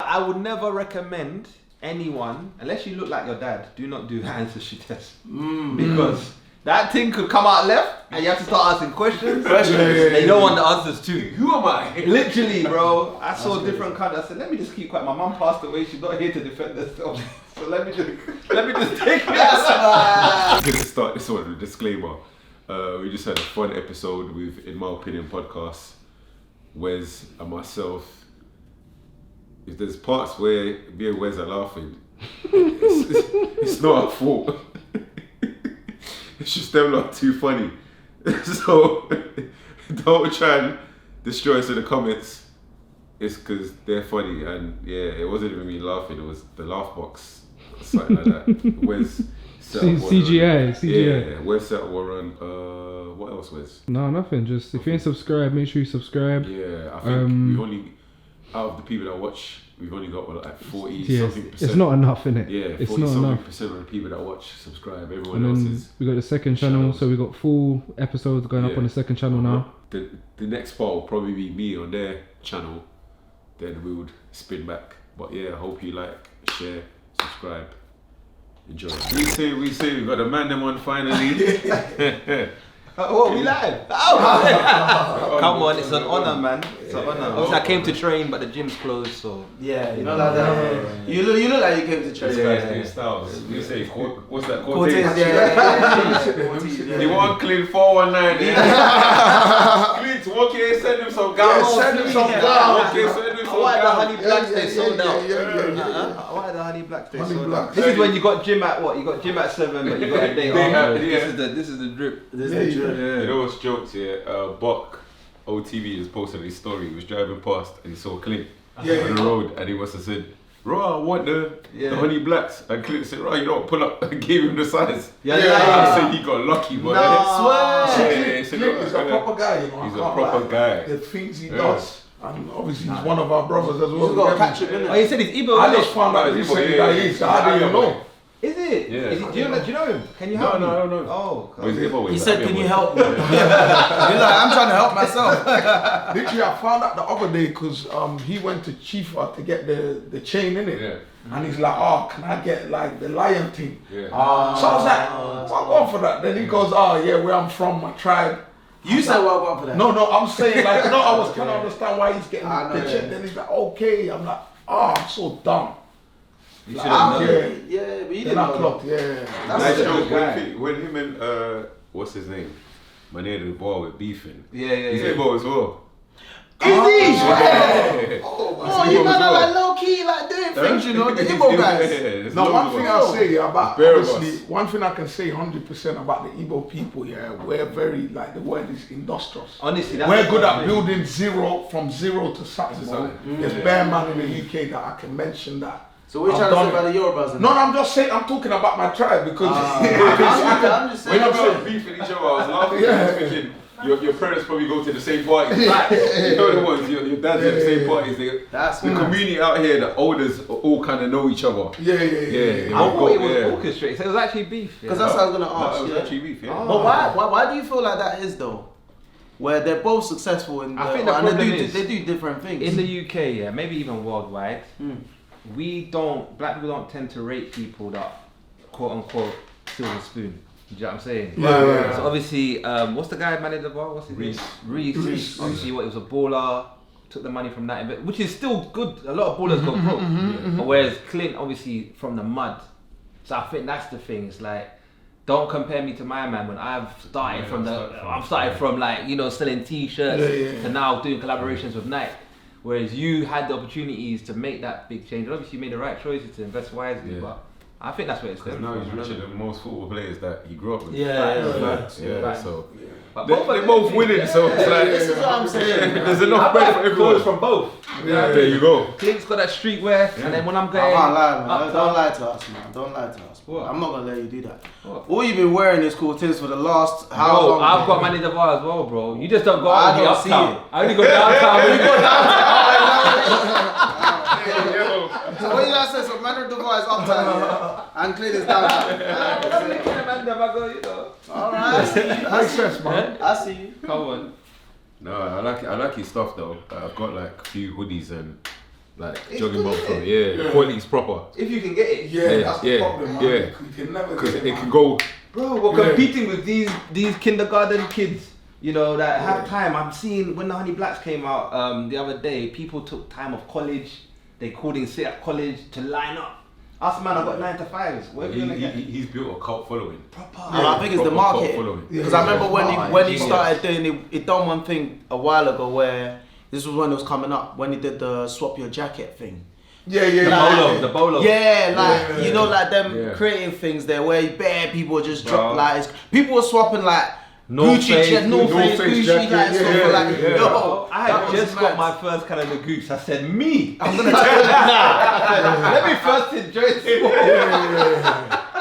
I would never recommend anyone, unless you look like your dad, do not do ancestry test. Because that thing could come out left and you have to start asking questions. And you don't want the answers too. Who am I? Literally, bro. I saw different kinds. I said, let me just keep quiet. My mum passed away. She's not here to defend herself. So let me just take it. I'm gonna start this one with a disclaimer. We just had a fun episode with, in my opinion, podcast. Wes and myself. If there's parts where me and Wes are laughing, it's not our fault. It's just them not too funny. So don't try and destroy us in the comments. It's because they're funny, and yeah, it wasn't even me laughing. It was the laugh box, something like that. Wes set up CGI. Yeah, Wes set up one run. What else, Wes? No, nothing. Just if you ain't subscribed, make sure you subscribe. Yeah, I think we only, out of the people that watch, we've only got like 40 something percent. It's not enough, innit? Yeah, it's 40 not something enough. percent of the people that watch subscribe. Everyone And else then is. we got the second channel, so we got full episodes going up on the second channel now. The next part will probably be me on their channel. Then we would spin back. But yeah, I hope you like, share, subscribe, enjoy. We say we got the man them on finally. Oh, we live? Oh, come on, it's an honor, man. It's an honor. Obviously, I came to train, but the gym's closed, so. Yeah, you know like that. You look like you came to train. This guy's new styles. You say, what's that? Cortez, You want clean 419? Clint, walk here, send him some gum. Send him some gum. Walk here, send him some Why the gum. honey blacks they sold out? Why the honey blacks they sold out? This is when you got gym at what? You got gym at 7, but you got a day after. This is the drip. This is the drip. You know what's jokes here? Buck OTV just posted his story. He was driving past and he saw Clint on the road, and he must have said, "Raw, I want the honey blacks." And Clint said, "Raw, you don't pull up." And gave him the size. Yeah. He said he got lucky, but He's a proper guy, you know. He's a proper guy. The things he does. And obviously he's one of our brothers as well. You've got to catch him, innit? Oh, he said he's Igbo. I just found out recently that he is. I didn't even know. Is it? Yeah. Do you know him? Can you help me? No, I don't know. Oh, But he's Igbo, He he's said, like, "Can you "Yeah, help me?" He's like, "I'm trying to help myself." Literally, I found out the other day because he went to Chifa to get the chain in it. Yeah. And he's like, "Oh, can I get like the lion thing?" Yeah. So I was like, "Well, I'll go for that." Then he goes, "Oh yeah, where I'm from, my tribe." You said, "Well, go for that." No, I'm saying like, no, I was trying to understand why he's getting the check. Then he's like, "Okay." I'm like, "Oh, I'm so dumb." You Like, should have known. Yeah, but you Then didn't I know. clocked, Nice That's a joke. good guy. When him and what's his name? My name is Boy with beefing. Yeah. He's Igbo as well. Is he? Yeah. Oh, you man are like low key, like doing things, you know, the Igbo guys. No, one thing I'll say about, Bare of obviously, us. one thing I can say 100% about the Igbo people, we're very, like, the word is industrious. Honestly, that's We're good what I at mean. building from zero to something. There's bare man in the UK that I can mention that. So what are you I've trying to say done about the Yorubas? No, I'm just saying, I'm talking about my tribe because I'm just saying. When you were beefing each other, I was laughing. I was thinking, your parents probably go to the same party. You know the ones, your dad's at the same parties. That's the community out here, the elders all kind of know each other. Yeah. I thought it was orchestrated. So it was actually beef. Because that's what I was gonna ask. That was Yeah. actually beef, yeah. But why do you feel like that is though? Where they're both successful in I think the and problem they is do different things. in the UK, yeah, maybe even worldwide. Black people don't tend to rate people that quote unquote silver spoon. Do you know what I'm saying? Yeah. So obviously, what's the guy man in the bar? What's his name? Reese. Obviously, what he was a baller, took the money from that, which is still good. A lot of ballers go broke. But whereas Clint, obviously, from the mud. So I think that's the thing. It's like, don't compare me to my man when I've started from like, you know, selling t-shirts to now doing collaborations with Nike. Whereas you had the opportunities to make that big change. And obviously you made the right choices to invest wisely, but I think that's where it's Because now he's richer than most football players that he grew up with. Facts. So But they're both winning, so it's like, This is what I'm saying. there's enough bread for everyone. from both. There you go. Clint's got that streetwear, and then when I'm I going, can't lie, man. uptown- Don't lie to us, man. Don't lie to us. What? I'm not gonna let you do that. What? All you've been wearing is Cortez for the last how Bro, long? I've got Manny Devar as well, bro. You just don't go I out and don't get see uptown. it. I only go downtown. When you go So when you guys say so, Manor Device uptown, yeah, and Clint is downtown. Alright, I see you. Makes sense, man. I see you. Come on. No, I like his stuff though. I've got like a few hoodies and like It's jogging good, bump from isn't it. Yeah, quality's proper. If you can get it. Yeah, that's the yeah, problem, man. yeah. You can never Because get it can go. Bro, we're competing with these kindergarten kids, you know, that have time. I'm seeing when the Honey Blacks came out the other day, people took time off college. They called in sick at college to line up. Us man, I got 9 to 5s. Where are we gonna get? He's built a cult following. Proper. I think it's the Proper market. cult following. Because I remember when he Genius. started doing it done one thing a while ago where this was when it was coming up, when he did the swap your jacket thing. The bolo. Yeah, like you know, like them Yeah. creative things there where bare people just drop like people were swapping like North Gucci, Face, North North Face, Face Gucci, jacket, like stuff yeah, like yeah. yo. I that had was just mad. got my first Canada Goose. I said, me. I'm gonna tell let me first enjoy it.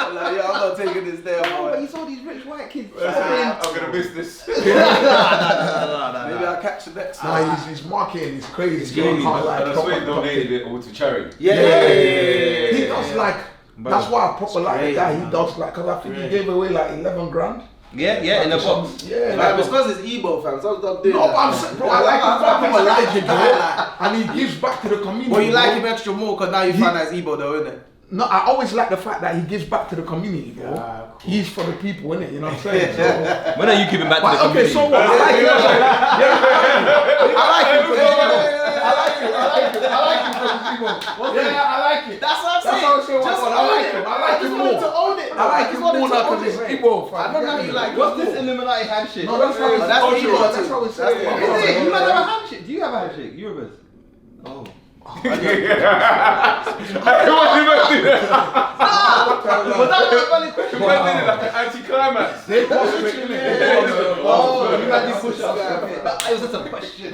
Like, yo, I'm not taking this there. Oh, but boy. you saw these rich white kids. I'm gonna miss this. Maybe I'll catch the next one. Nah, his marketing is crazy. It's You crazy, can't, man. like, That's why he proper- donated it all to charity. Yeah. He does like. But That's why I proper like the great, guy. man. He does like, cause I think he gave away like 11 grand. Yeah, in the box. Yeah, Like, it's because it's Igbo fam, so stop doing No, that. but I'm saying, bro, I like him. I People like him, bro. And he gives back to the community. Well, you like bro. him extra more because now you find out it's Igbo though, innit? No, I always like the fact that he gives back to the community, bro. Yeah, cool. He's for the people, innit? You know what I'm saying? So, When are you giving back to the but, okay, community? so what? I like him. I like him for the people. I like him for the people. Yeah, I like it. That's what I'm That's saying. how I'm saying. Just I like him. I like him more. to own it. I like him more now because it's Igbo. I don't know how you like What's this Illuminati handshake? No, that's how it's That's cultural. Igbo That's too. how it's That's saying. Igbo. Is it? You might have a handshake. Do you have a handshake? Yoruba's. Oh. I didn't even do that. Was that a valid question? Why did it like an anti-climax? They prospect, innit? Oh, you had these push-ups. It was just a question.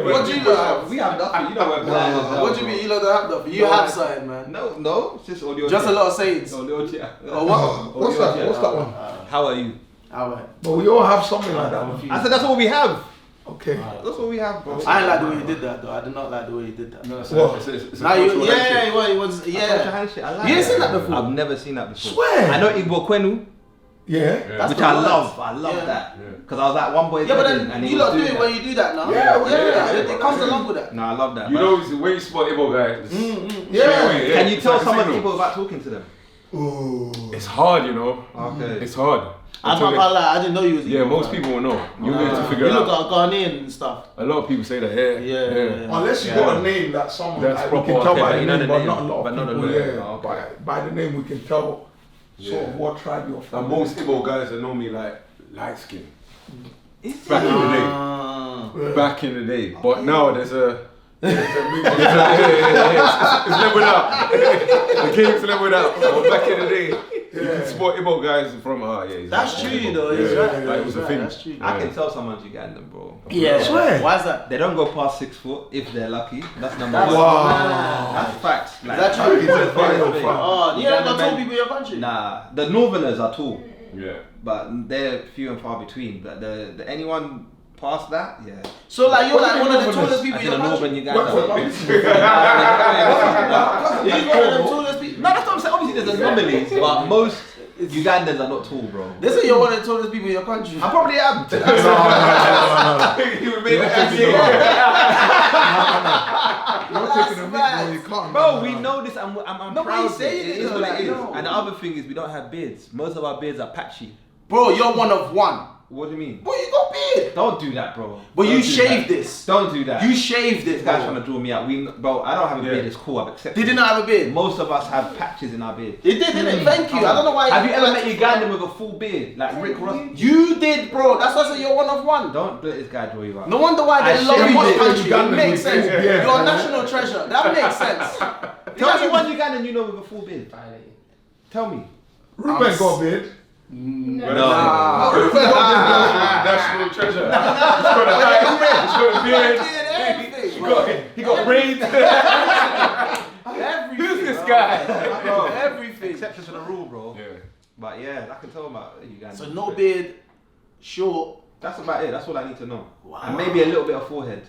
What do you have? We have nothing. You know where blind is. What do you mean you lot don't have nothing? You have something, man. No. It's just audio. Just a lot of sayings. Audio chat. Oh, what? What's that? What's that one? How are you? But we all have something like that. Man. I said that's what we have. Okay. That's what we have, bro. I didn't like the way you did that though. I did not like the way you did that. No, it's What? a Now you, cultural yeah, handshake. it was, Culture yeah. handshake. I like You ain't that. seen that before? I've never seen that before. Swear. I know Igbo Kwenu, Yeah. That's which the I word. love. I love Yeah. that. Yeah. Because I was at one boy's Yeah, but wedding and then he you was lot do doing it that. when you do that now. Yeah, It comes along with that. No, I love that. You man. know, when you spot Igbo guys, Yeah. Can you tell someone Igbo without talking to them? Ooh. it's hard, you know. Okay. It's hard. I'm not gonna lie, I didn't know you was Yeah, Igbo, most man. people will know. You need to You figure it look out. like Ghanaian and stuff. A lot of people say that. Yeah. Yeah. Unless you got a name that someone That's like, we proper. can tell Okay, by but the you know name, the but name, not a lot but of not the people. name. Yeah, Oh, okay. by the name we can tell sort of what tribe you're from. And most Igbo guys are normally like light skin. Is Back in the day. Ah. Back in the day. But now there's a. It's leveled up. The game's leveled up. But back in the day, you can spot Igbo guys from he's That's like, true Igbo. though, he's Yeah, right. like, it was a thing. That's true. I can tell someone's Ugandan, bro. Yeah. Swear. Why is that? They don't go past 6 foot if they're lucky. That's number That's one. Wow. That's facts. Like, that true? it's a fact. Oh, you don't Ugandan got tall men- people in your country? Nah, the Northerners are tall, Yeah. but they're few and far between. But the anyone past that, yeah. So like you're What like do you one of mean the tallest I people in did your a Northern country? Uganda. He's one of the tallest people. No, that's what I'm saying. Obviously, there's anomalies, but most Ugandans are not tall, bro. They say you're one of the tallest people in your country. I probably am. You made it You're taking a mic, bro. You can't. Bro, we know this. I'm No, but proud he's of it. saying It it is though, what like, it is. no. And the other thing is, we don't have beards. Most of our beards are patchy. Bro, you're one of one. What do you mean? Bro, you got beard. Don't do that, bro. But Don't you do shaved that. this. Don't do that. You shaved This it. guy's bro. trying to draw me out. Bro, I don't have a beard. It's cool. I've accepted. Did he not have a beard? Most of us have patches in our beard. It did, didn't it? Thank you. I don't know why. Have you ever met Ugandan with a full beard, like Rick Ross? You did, bro. That's why I said you're one of one. Don't let this guy draw you out. No wonder why I they love shaved you in it. this country. It Ugandan makes with sense. full beard. You're a national treasure. That makes sense. Tell me one Ugandan you know with a full beard. Tell me. Ruben got a beard. No. national treasure. He's got a beard. He got braids. Everything. Who's this guy? Bro, Everything. exceptions to the rule, bro. Yeah. But yeah, I can tell about Ugandan. So no beard, short. That's about it. That's all I need to know. Wow. And maybe a little bit of forehead.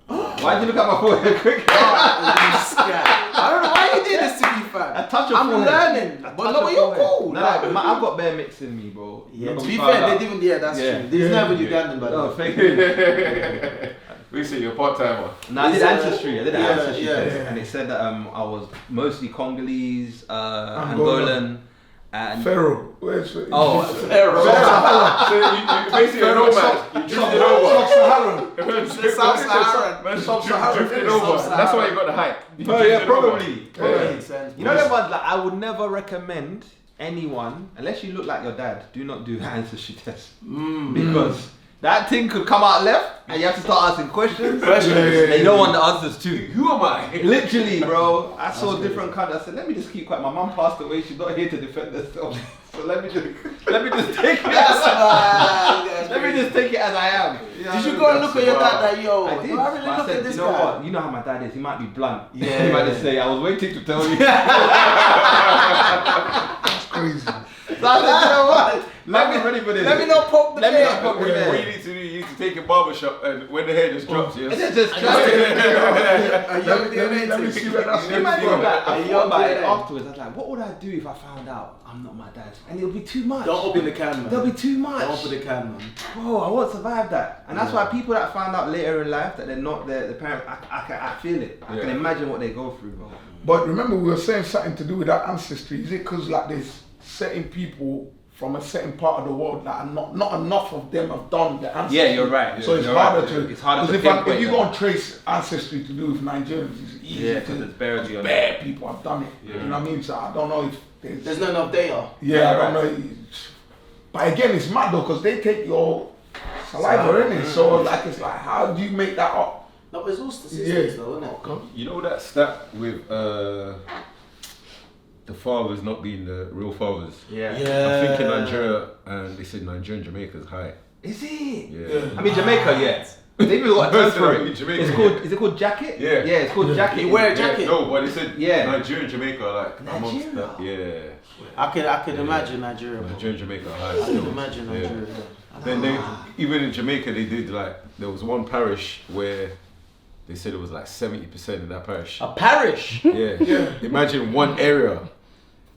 Why'd you look at my forehead quick? I don't know why you did this to me, fam. A touch of I'm forehead. learning. A But touch no, of but you're forehead. cool. No, Like, I've got bare mix in me, bro. Yeah, Remember to we be found fair, out? they didn't. Yeah, that's Yeah. true. There's never Yeah. Ugandan, by the No, way. fake it. We say you're part timer. No, I did Ancestry. I did an Yeah, Ancestry yeah, test, yeah. and it said that I was mostly Congolese, Angolan, and Pharaoh. Where's Pharaoh? oh, So you basically a nomad. You drifted over. Sub-Saharan. Sub-Saharan. Man, Sub-Saharan. drifted over. That's why you got the hype. You oh yeah, drifted over. probably. Yeah. Makes sense. You know them ones like I would never recommend anyone unless you look like your dad. Do not do Ancestry test because that thing could come out left, and you have to start asking questions. And you don't want the answers to. Who am I? Literally, bro. I saw different countries. I said, let me just keep quiet. My mum passed away. She's not here to defend herself. So let me just take it. Let me just take it as I am. Did you go and look at your dad like, yo, I did. do I really But I look said, at this you know guy? what? You know how my dad is. He might be blunt. Yeah. He might just say, I was waiting to tell you. Crazy. So I said, you know what? Let me ready for this. Let me not poke the Let me bear. not poke the What bear. you need to do, you need to take a barbershop and when the hair just drops, yes. It's just A young Let me see where that's You might think that. I A thought young about it DNA. afterwards. I was like, what would I do if I found out I'm not my dad? And it'll be too much. Don't open the can, man. There'll be too much. Don't open the can, man. Bro, I won't survive that. And that's why people that find out later in life that they're not the parent, I feel it. I can Yeah. imagine what they go through, bro. But remember, we were saying something to do with that ancestry. Is it because like there's certain people from a certain part of the world that are not enough of them have done the ancestry? Yeah, you're right. So it's You're harder right. to. It's harder to Because pinpoint if you that. go and trace ancestry to do with Nigerians, it's easy Yeah, because to. it's barely on Bare people have done it. Yeah. You know what I mean? So I don't know if There's not enough data. Yeah, I don't know. But again, it's mad though, because they take your saliva, innit? So like, it's like, how do you make that up? No, but it's all statistics Yeah. though, isn't it? You know that stat with the fathers not being the real fathers? Yeah. I think in Nigeria, and they said Nigeria and Jamaica is high. Is it? Yeah. I mean, Jamaica, yeah. They've even got a term for it. Jamaica, It's called, is it called jacket? Yeah. Yeah, it's called jacket. You wear a Yeah, jacket. no, but they said Yeah. Nigeria and Jamaica are like amongst Nigeria? that. Yeah. I could imagine Nigeria. Bro. Nigeria and Jamaica are high. I still. could imagine Yeah. Nigeria. Then they, even in Jamaica, they did like, there was one parish where they said it was like 70% in that parish. A parish. Yeah. Imagine one area,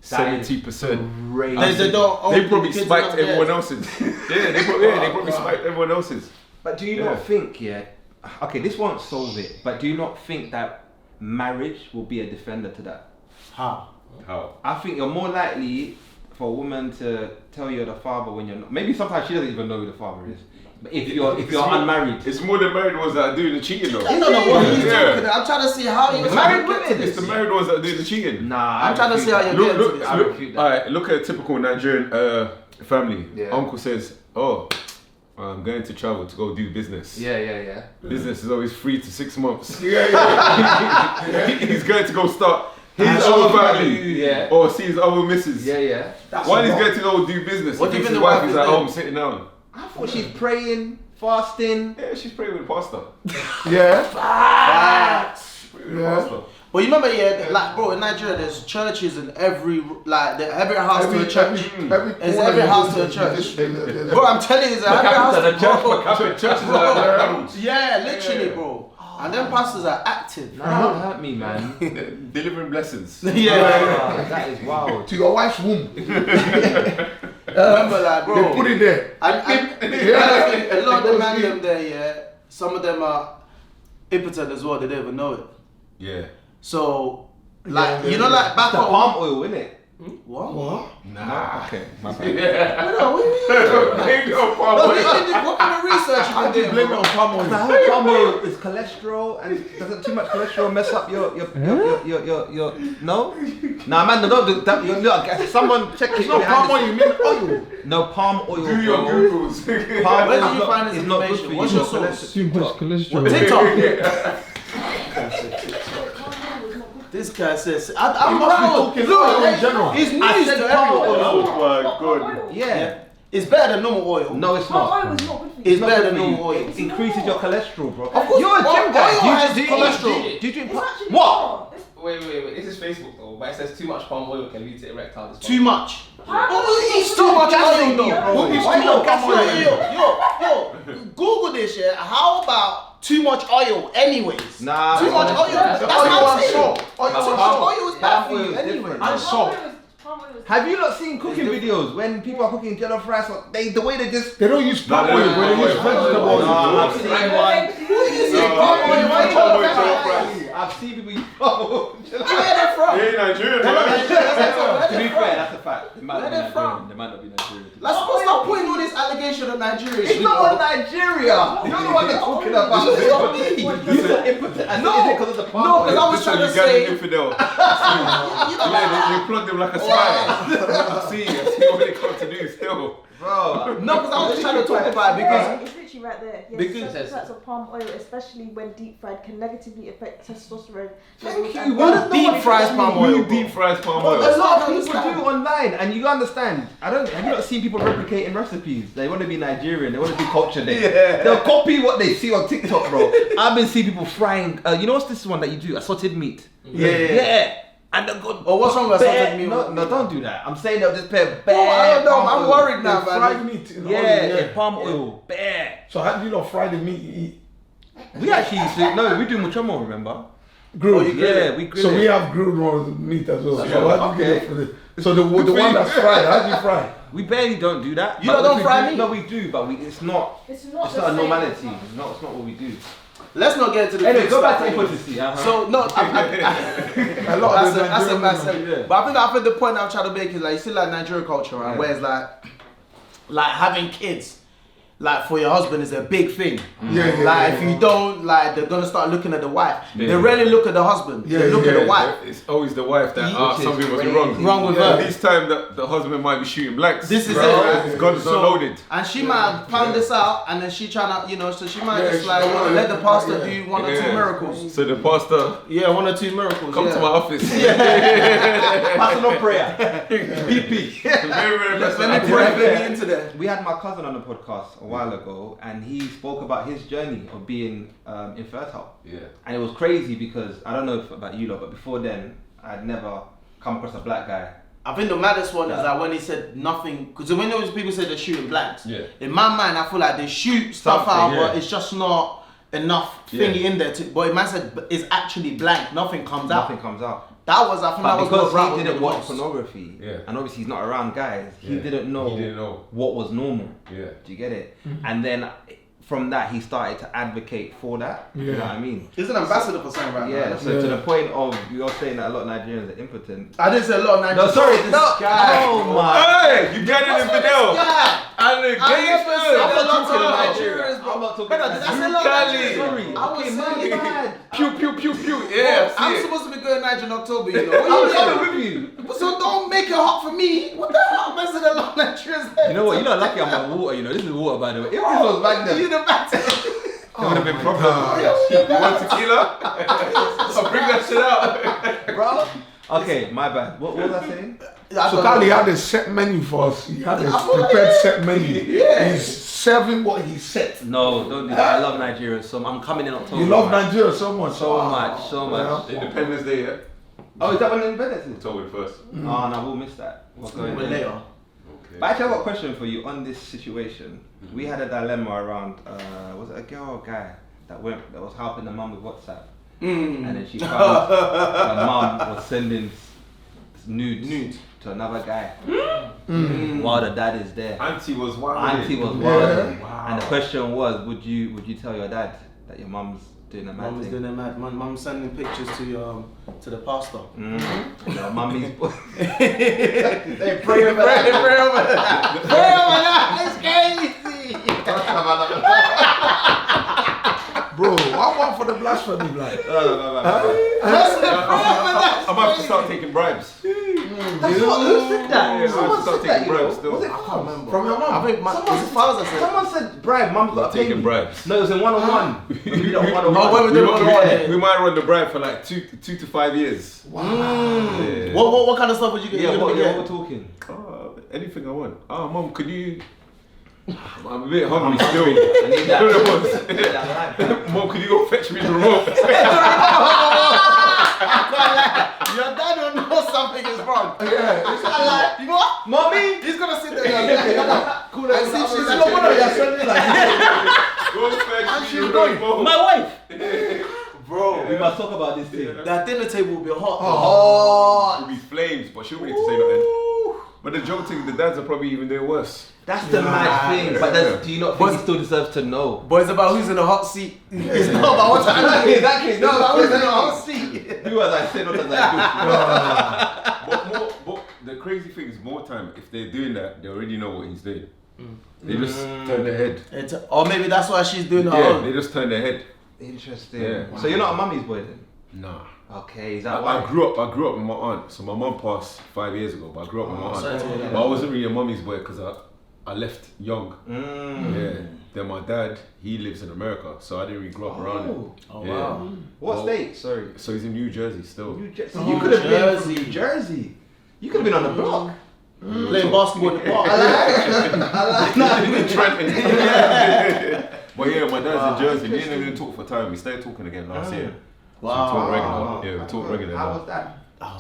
That is 70%. crazy. They don't own They probably the kids spiked enough there. everyone else's. They probably spiked everyone else's. But do you Yeah. not think, okay, this won't solve it, but do you not think that marriage will be a defender to that? How? How? I think you're more likely for a woman to tell you're the father when you're not. Maybe sometimes she doesn't even know who the father is. But if you're unmarried. It's more the married ones that are doing the cheating though. I don't know what he's Yeah. talking about. I'm trying to see how you Married get to women. this. It's the married ones that are doing the cheating. Nah, I'm trying to see how you're Look, getting to look, this. I look. refute that. Alright, look at a typical Nigerian family. Yeah. Uncle says, "Oh, I'm going to travel to go do business. Yeah. Business is always 3 to 6 months. Yeah. He's going to go start his His own own family, family, yeah. or see his other missus. Yeah. While he's going to go do business, What he do you thinks his think the wife wife is is at doing? home sitting down. I thought she's praying, fasting. Yeah, she's praying with pasta. Yeah. Facts. Praying with Yeah. pasta. Well, you remember, like, bro, in Nigeria, there's churches in every house to a church. Is every house to a church? Bro, I'm telling you, it's every house to a church. Churches are like McDonald's. Yeah, literally, bro. And them pastors are active. Nah, don't hurt me, man. Delivering blessings. Yeah. Wow, that is wild. To your wife's womb. Remember, like, bro. They put it there. And Yeah. a lot of the man them there, yeah. Some of them are impotent as well. They don't even know it. Yeah. So, like, you know, like back The home. palm oil, innit? What? Nah. Okay, my bad. No, what do you mean? Ain't no No, problem. what kind of research you How been do you doing, blame it bro? on palm oil? I heard palm oil is cholesterol, and doesn't too much cholesterol mess up your no? Nah, man, don't do that. Look, someone check it. It's not palm oil, you mean oil. No, palm oil. Do your bro. Googles. Palm Where oil did you find this is not good information? for you. What's your Cholesterol. source? Too much cholesterol. TikTok. This guy says, I'm must be talking oil in general. It's news I said to palm everyone. oil. Oh my god. Yeah. It's better than normal oil. No, it's Palm not. oil is not good for you. It's not better good than for you. normal oil. It increases your cholesterol, bro. Of course, You're a gym guy. oil has cholesterol. Do you drink It's palm? actually What? not. It's Wait. This is Facebook though, but it says too much palm oil can lead to erectile dysfunction. Too much. Palm oil It's too much oil, though. bro. It's Why too not much gas oil. Yo. Google this, yeah. How about too much oil, anyways? Nah. Too much oil. That's Oil what I'm and saying. salt. Too much oil is bad for you, anyway. And salt. Palm oil is Have you not seen cooking videos when people are cooking jollof rice? The way they just. They don't use palm oil, but they use vegetable oil. I've seen one. is it? Palm oil, why you palm oil got jollof that? rice. I've seen people use palm oil. Where they from? Yeah, Nigerian, bro. To be fair, that's a fact. They might Where not be they from? Nigerian. They might not be Nigerian. Let's stop putting all this allegation on Nigeria. It's not on Nigeria. You don't know what they're talking about. It's not me. You said impotent. And No. is it because of the palm No, oil? because I was trying to Ugandan say. infidel. You know, Yeah, they plugged him like a spy. I see what they come to do still. Bro. no, because I was trying to talk about it because. It's literally right there. Yes, Because- certain types of palm oil, especially when deep fried, can negatively affect testosterone. Thank levels you. and What blood is deep fries palm oil? Who deep fries palm oil? A lot of I people understand. do online, and you understand. Have you not seen people replicating recipes? They want to be Nigerian. They want to do culture day. Yeah. They'll copy what they see on TikTok, bro. I've been seeing people frying. You know what's this one that you do? Assorted meat. Yeah. And the good. Oh, what's wrong with assorted meat? No, don't do that. I'm saying they'll just put Oh, I don't know. palm I'm oil. worried now, Fried man. meat in Yeah, oil, in palm oil. Bare. So how do you not fry the meat you eat? We actually used to. No, we do muchomo. Remember? Grilled. you grill Yeah, we grill So it. we have grilled one meat as well. Yeah, So how do you get okay. it for the? So the one that's fried, how do you fry? We barely don't do that. You but don't we fry do- meat? No, we do, but it's not. It's not It's the not a same. normality. It's not what we do. Let's not get into the Anyway, big go back stuff to anyway. impotency. So no, A lot of the that's a Nigerian massive. women- yeah. But I think the point I'm trying to make is like you see like Nigerian culture, right? Yeah. Where it's like having kids, like for your husband is a big thing. Yeah, yeah, Like yeah, if you don't, like they're gonna start looking at the wife. Yeah. They rarely look at the husband. Yeah, they look at the yeah. wife. It's always the wife that Which is something must be crazy. wrong. Wrong with At her. this time, the husband might be shooting blanks. This is Right? it. His guns So- not loaded. And she might have found this out, and then she trying to, so she might Yeah, just she like wanna let the pastor yeah. do one or two Yeah. miracles. So the pastor, Yeah, one or two miracles. come yeah. to my office. Personal prayer. BP. Very, very Let personal. me pray baby into there. We had my cousin on the podcast a while ago, and he spoke about his journey of being infertile. Yeah. And it was crazy because I don't know about you lot, but before then, I'd never come across a black guy. I think the maddest one is that when he said nothing, because when those people say they're shooting blanks, Yeah. in my mind I feel like they shoot stuff Something, out, yeah. but it's just not enough Yeah. thingy in there. But man said it's actually blank, nothing comes Nothing out. comes out. That was, I think that But was what because rattled he me didn't the watch most. pornography, Yeah. and obviously he's not around guys, he Yeah. didn't know He didn't know. what was normal. Yeah. Do you get it? And then from that, he started to advocate for that. You know Yeah. what I mean? He's an ambassador for something right Yeah, now. so to the point of you're saying that a lot of Nigerians are impotent. I didn't say a lot of No, Nigerians. sorry, This no. guy. Oh my. Hey, you got it in Fidel. Yeah. And the I never said I'm a not lot talking of about Nigerians, bro. I'm not talking Brother, about that's a lot of Cali. Nigerians. Sorry. I was Okay, saying my that. Pew, pew, pew, pew. Yeah, I I'm see it. supposed to be going Niger in October, you know. I'm What you coming doing? with you. So don't make it hot for me. What the hell? Man said a lot of Nigerians. You know what? You're not lucky I'm on water. You know this is water, by the way. If this was back then, You the back. it would have been proper. You want tequila? So bring that shit out. Bro. Okay, my bad. What was I saying? So Kali had a set menu for us. He had a prepared set menu. He's serving what he set. No, don't do that. I love Nigeria so I'm coming in October. You love man. Nigeria so much. So much, so much. Independence Day, yeah? Oh, is that when Independence is? October 1st. Oh no, we'll miss that. We're going We're in. later. Okay. But actually, I've got a question for you on this situation. We had a dilemma around, was it a girl or a guy that was helping the mum with WhatsApp? And then she found her mum was sending nudes to another guy while the dad is there. Auntie was wild. Auntie was wild. And the question was, would you tell your dad that your mum's doing a mad Mum's thing? doing it mad. Mum's sending pictures to the pastor. Your mummy's They pray over that. Pray over that. Pray over that. It's crazy. Bro, I want for the blasphemy, like. I'm about to start taking bribes. That's what, who said that? Yeah, Someone I'll start said that, taking you know. bribes still. Was it I can't remember. From your mum? I think Someone his father said. Someone said bribe, mum's got to pay taking me. bribes. No, it was in one-on-one. We did it on one-on-one. Oh, when we did one-on-one. We might run the bribe for like 2 to 5 years. What kind of stuff would you get? Yeah, you what gonna we're get? talking. Anything I want. Oh, mum, could you? I'm a bit hungry I'm still. hungry. I need that. You know I what? need that. Mum, could you go fetch me the remote? Your dad will know something is wrong. Yeah. He's not like, you know what? Mommy! He's gonna sit there and look at cool and see if she's No wonder you're sending like Go fetch she's me the going. remote. My wife! Bro, We must talk about this thing. that dinner table will be hot. Oh. It'll be flames, but she'll be able to say nothing. But But the joke thing, the dads are probably even doing worse. That's the mad thing. But do you not think he still deserves to know? But it's about who's in the hot seat. It's not about what's happening. Exactly. No, about who's in the hot seat. Do as I say, not as I But the crazy thing is, more time, if they're doing that, they already know what he's doing. They just turn their head. Or maybe that's why she's doing her Yeah, own. they just turn their head. Interesting. Yeah. So you're not a mummy's boy then? Nah. Okay, is that why? I grew up with my aunt. So my mum passed 5 years ago, but I grew up with my sorry to hear aunt. that. But I wasn't really a mummy's boy because I left young. Yeah. Then my dad, he lives in America, so I didn't really grow up around him. Oh, Yeah. wow. What state? Sorry. So he's in New Jersey still. You could have been from New Jersey. You could have been on the block. Playing basketball in the park. I like But yeah, my dad's in Jersey. Me and him didn't talk for time. We started talking again last year. So we talk regular. Yeah, we talk regular How now. was that?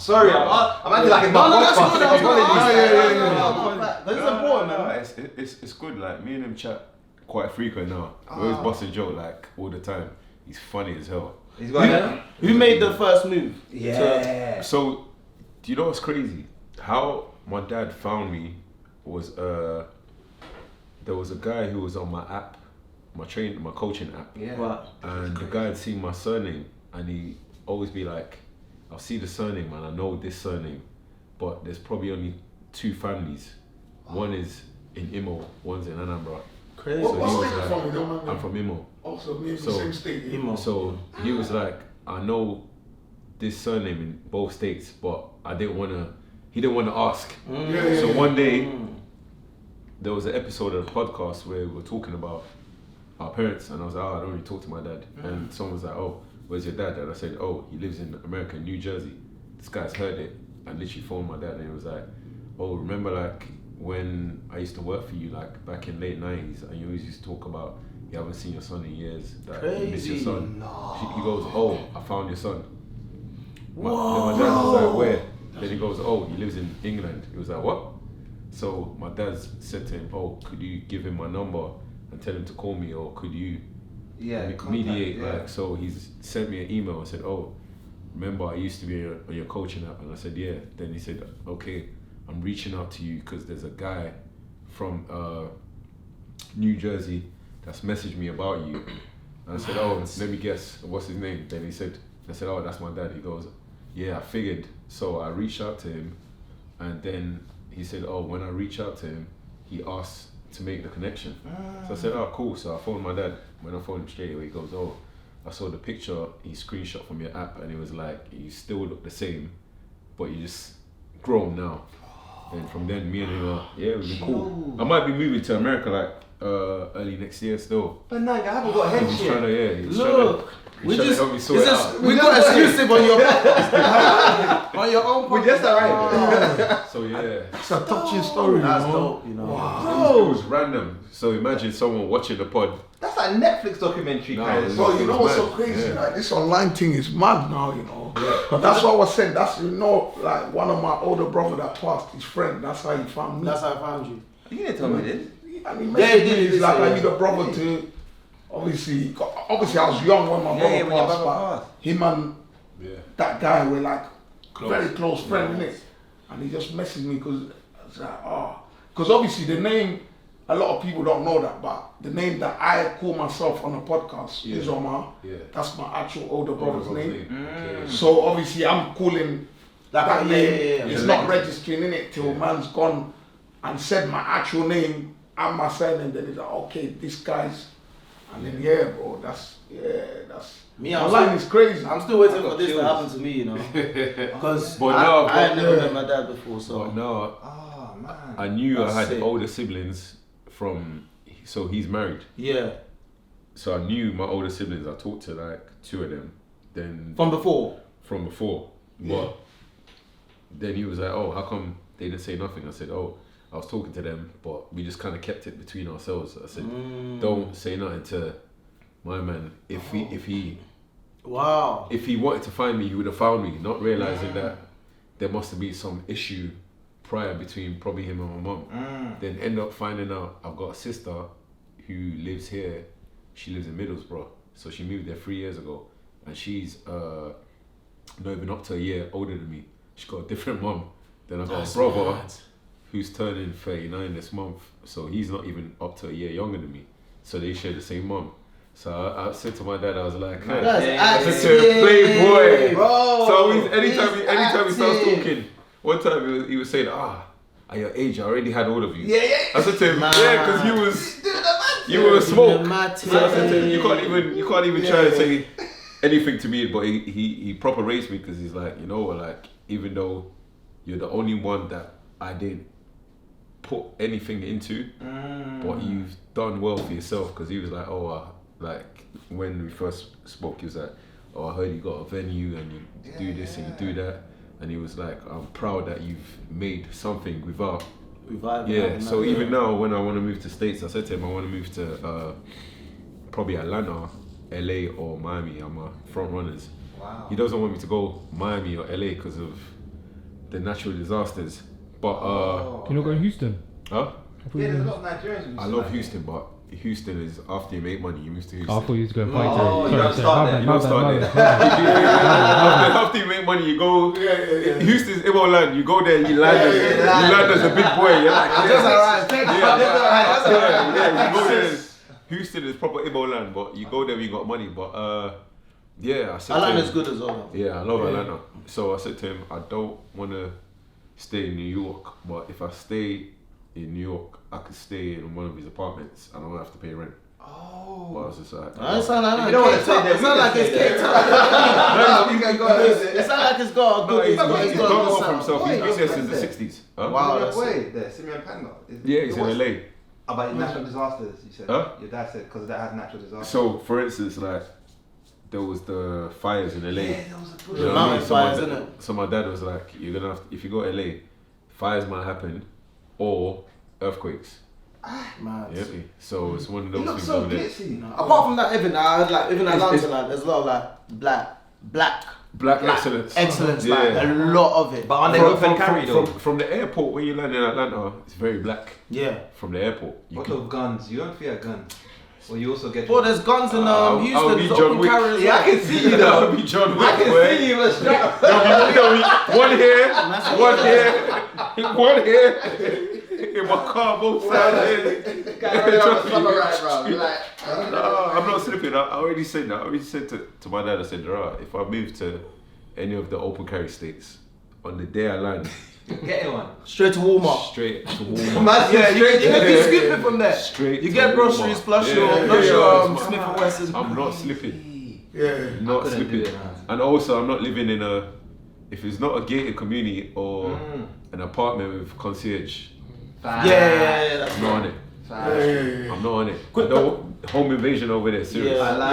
Sorry, I'm acting like it's my podcast. That's important, man. It's good. Like me and him chat quite frequent now. We always bust a joke like all the time. He's funny as hell. He's got Who made the first move? Yeah. So, do you know what's crazy? How my dad found me was there was a guy who was on my app, my coaching app. Yeah. Right. And the guy had seen my surname, and he always be like, I'll see the surname and I know this surname, but there's probably only 2 families. One is in Imo, one's in Anambra. Crazy. So What he was state you from? You don't mind like, me? I'm from Imo. Also, me in the So- same state. Yeah. Imo. So he was like, I know this surname in both states, but he didn't want to ask. Yeah, So yeah. one day, there was an episode of the podcast where we were talking about our parents, and I was like, I don't really talk to my dad. And someone was like, oh, where's your dad? And I said, oh, he lives in America, New Jersey. This guy's heard it, and literally phoned my dad, and he was like, oh, remember like when I used to work for you, like back in late 90s, and you always used to talk about you haven't seen your son in years, that you miss your son. He goes, oh, I found your son. Then my dad was like, where? Then he goes, oh, he lives in England. He was like, what? So my dad said to him, oh, could you give him my number and tell him to call me, or could you mediate? Like, so he's sent me an email and said, oh, remember I used to be on your coaching app? And I said, yeah. Then he said, okay, I'm reaching out to you because there's a guy from New Jersey that's messaged me about you. And I said, oh, let me guess, what's his name? Then he said, I said, oh, that's my dad. He goes, yeah, I figured. So I reached out to him, and then he said, oh, when I reach out to him, he asked to make the connection. So I said, oh, cool. So I phoned my dad. When I phoned him straight away, he goes, oh, I saw the picture he screenshot from your app, and it was like, you still look the same, but you just grown now. And from then, me and him are, yeah, we've been cool. I might be moving to America like early next year still. But no, I haven't got head He's shit. trying to, yeah, he's Look, trying to help me sort it out. we got exclusive on your podcast. On your own podcast. We just arrived. So yeah, It's a touching story. That's you know? dope, you know. it was random. So imagine someone watching the pod. That's like Netflix documentary No, kind it's of. Well, you know what's so mad. crazy? Yeah. Like this online thing is mad now, you know. But that's what I was saying. That's like one of my older brother that passed, his friend. That's how he found me. That's how I found you. You didn't tell me this. And he Yeah, messaged he did, me. he He's like, did, I need a brother to. Obviously, I was young when my brother when your passed, brother but passed. him and Yeah. that guy were like Close. very close friends, innit? And he just messaged me because I was like, because obviously the name, a lot of people don't know that, but the name that I call myself on a podcast is Omar. Yeah. That's my actual older brother's name. Okay. So obviously I'm calling that name. It's yeah. not registering in it till man's gone and said my actual name and my surname. Then it's like, okay, this guy's. And then bro, that's Me, I'm online is crazy. I'm still waiting for this to happen to me, you know. Because But no, I had never yeah. met my dad before, so. But no, Oh man. I knew That's I had sick. older siblings from, so he's married. Yeah. So I knew my older siblings. I talked to like 2 of them. Then From before. from before. But then he was like, oh, how come they didn't say nothing? I said, oh, I was talking to them, but we just kind of kept it between ourselves. I said, don't say nothing to my man. If he Wow. if he wanted to find me, he would have found me, not realizing that there must have been some issue prior between probably him and my mum. Then end up finding out I've got a sister who lives here. She lives in Middlesbrough, so she moved there 3 years ago, and she's not even up to a year older than me. She's got a different mum. Then I got a brother who's turning 39 this month, so he's not even up to a year younger than me. So they share the same mum. So I said to my dad, I was like, hey, I said to him, playboy. Bro, So anytime he starts talking, one time he was saying, at your age, I already had all of you. Yeah. I said to him, because you were a smoke. So I said to him, you can't even try to say anything to me, but he proper raised me because he's like, you know, like, even though you're the only one that I didn't put anything into, but you've done well for yourself. Because he was like, like when we first spoke, he was like, I heard you got a venue and you do this and you do that. And he was like, I'm proud that you've made something without. Yeah, so even now when I want to move to States, I said to him, I want to move to probably Atlanta, LA or Miami. I'm a front runners. Wow. He doesn't want me to go Miami or LA because of the natural disasters. But You're not going to Houston? huh? Yeah, there's a lot of Nigerians. I love Houston, but Houston is after you make money, you move to Houston. I thought you was going to fight. Oh, you don't start there. You don't start there. After you make money, you go. Houston's Ibo land. You go there, you land as a big boy. You're like, Just alright. yeah, you go there. Houston is proper Ibo land, but you go there, you got money. But yeah, I said Atlanta's good as well. Yeah, I love Atlanta. So I said to him, I don't want to stay in New York, but if I stay in New York, I could stay in one of his apartments. I don't have to pay rent. Oh. But I was just like, It sounds like you don't want to stay there. It sounds like it's Cape Town. It sounds like it's got a good. he's done It's well got for a himself. He's been there since the 60s. Huh? Wow, that's Wait, there, Simeon Panga. Yeah, he's in LA. About natural disasters, you said. Huh? Your dad said because that had natural disasters. So, for instance, like, there was the fires in LA. Yeah, there was a bush. You know what I mean? Mountain fires, innit? So my dad was like, you're gonna have to, if you go LA, fires might happen or earthquakes. Man. Yeah. So it's one of He those looks things so over there. glitzy. Apart from that, even Atlanta, like, there's a lot of like black excellence. excellence, Yeah. like a lot of it. But on the open carry though. From the airport when you land in Atlanta, it's very black. Yeah. From the airport. What of guns? You don't fear guns. Or you also get. Bro, there's guns in I'll Houston. be There's John open Wick. carry as Yeah, I well. can see you though. I'll be John Wick. I can see you a strap. One here. In my car, both sides. No, I'm not slipping. I already said that. I already said to my dad, I said, if I move to any of the open carry states, on the day I land, Get one. Straight to Walmart. straight to Walmart. Man, you can scoop it from there. Straight You to get groceries Walmart. plus Yeah, your yeah. Smith & Wesson. I'm not slipping. Yeah. Not couldn't slipping. do it, man. And also, I'm not living in if it's not a gated community or an apartment with concierge, Yeah, that's I'm not on it. Fast. I'm not on it. I don't home invasion over there, seriously. Yeah.